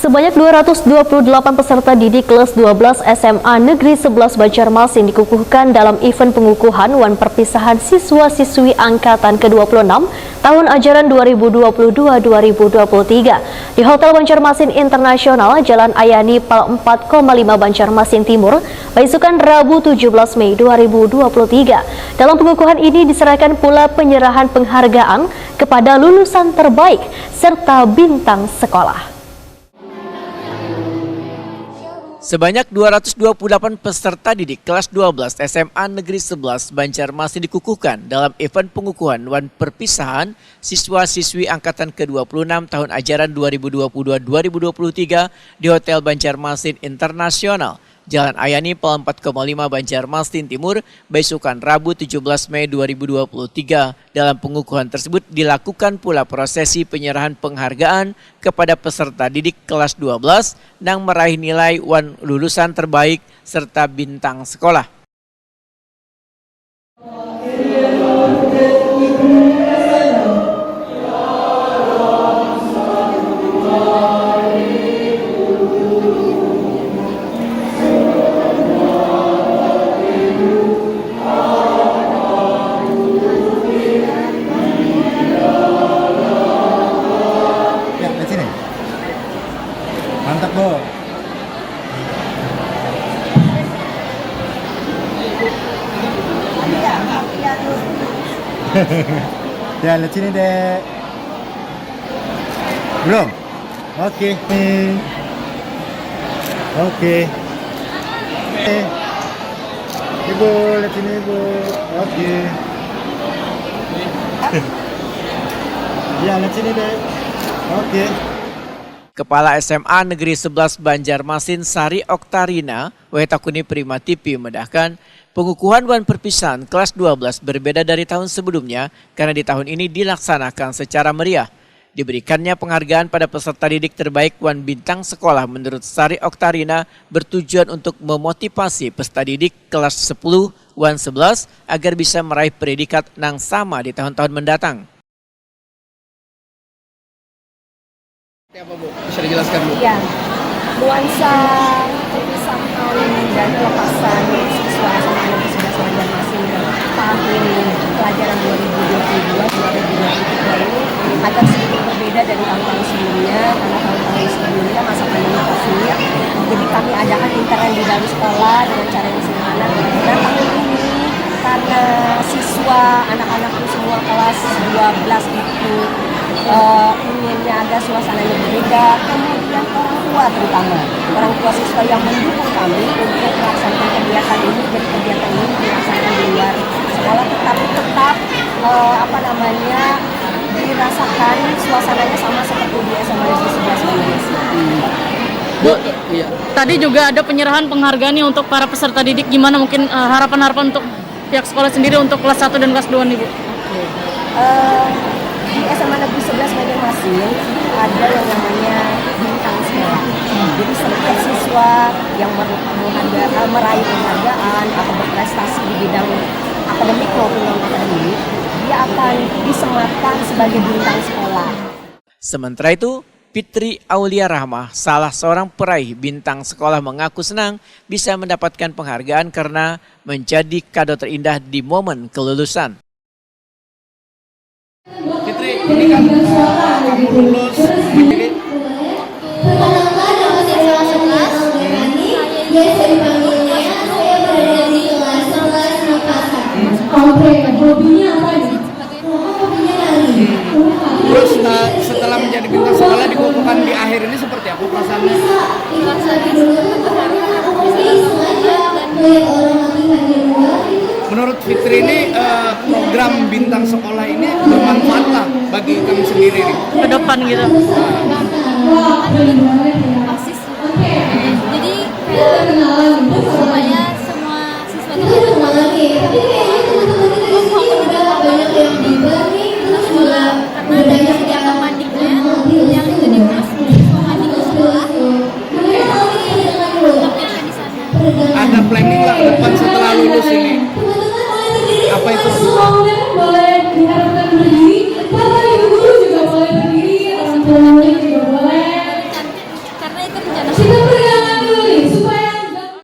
Sebanyak 228 peserta didik kelas 12 SMA Negeri 11 Banjarmasin dikukuhkan dalam event pengukuhan wan perpisahan siswa-siswi angkatan ke-26 tahun ajaran 2022-2023 di Hotel Banjarmasin Internasional, Jalan Ayani, Pal 4,5 Banjarmasin Timur, Baisukan Rabu 17 Mei 2023. Dalam pengukuhan ini diserahkan pula penyerahan penghargaan kepada lulusan terbaik serta bintang sekolah. Sebanyak 228 peserta didik kelas 12 SMA Negeri 11 Banjarmasin dikukuhkan dalam event pengukuhan wan perpisahan siswa-siswi angkatan ke-26 tahun ajaran 2022-2023 di Hotel Banjarmasin Internasional, Jalan Ayani, Pal 4,5 Banjarmasin Timur, Baisukan Rabu 17 Mei 2023. Dalam pengukuhan tersebut dilakukan pula prosesi penyerahan penghargaan kepada peserta didik kelas 12 yang meraih nilai wan lulusan terbaik serta bintang sekolah. Mantap, Bu. Ya, lihat sini, Dek. Belum? Oke. Oke. Ibu, lihat sini, Ibu. Oke. Ya, lihat sini, Dek. Oke. Kepala SMA Negeri 11 Banjarmasin Sari Oktarina Wetakuni Prima TV medahkan pengukuhan wan perpisahan kelas 12 berbeda dari tahun sebelumnya karena di tahun ini dilaksanakan secara meriah. Diberikannya penghargaan pada peserta didik terbaik wan bintang sekolah menurut Sari Oktarina bertujuan untuk memotivasi peserta didik kelas 10 wan 11 agar bisa meraih predikat yang sama di tahun-tahun mendatang. Apa, Bu? Bisa dijelaskan, Bu? Ya, nuansa perpisahan dan pelepasan siswa SMA Negeri 11 Banjarmasin tahun pelajaran 2022-2023 ini agak sedikit berbeda dari tahun-tahun sebelumnya, karena tahun-tahun sebelumnya masa pandemi COVID, jadi kami adakan intern di dalam sekolah dengan cara yang sederhana. Dan tahun ini karena siswa anak-anakku semua kelas 12 itu inginnya ada suasananya berbeda, kemudian orang tua terutama orang tua siswa yang mendukung kami untuk melaksanakan kegiatan ini, jadi kegiatan ini dilaksanakan di luar sekolah, tetapi tetap dirasakan suasananya sama seperti di SMA Negeri 11 Banjarmasin. Bu, iya. Tadi juga ada penyerahan penghargaan nih untuk para peserta didik, gimana mungkin harapan-harapan untuk pihak sekolah sendiri untuk kelas 1 dan kelas 2 nih, Bu? Di SMA Negeri 11 Banjarmasin ada yang namanya bintang sekolah. Jadi setiap siswa yang meraih penghargaan atau berprestasi di bidang akademik maupun non-akademik, dia akan disematkan sebagai bintang sekolah. Sementara itu, Fitri Aulia Rahmah, salah seorang peraih bintang sekolah, mengaku senang bisa mendapatkan penghargaan karena menjadi kado terindah di momen kelulusan. Fitri, ini kan kamu lulus jadi terus setelah menjadi bintang sekolah dikukuhkan di akhir ini seperti apa perasaannya? Menurut Fitri ini program bintang sekolah ini bermanfaat lah bagi kami sendiri nih. Ke depan gitu. Persis. Jadi supaya semua siswa itu semangat. Karena dari segi akademiknya yang itu diurus mandiri sekolah. Ada planning lah depan setelah lulus ini. Apa itu? Boleh diharapkan berdiri, Bapak Ibu guru juga boleh berdiri, orang tua juga boleh. Karena Kita beri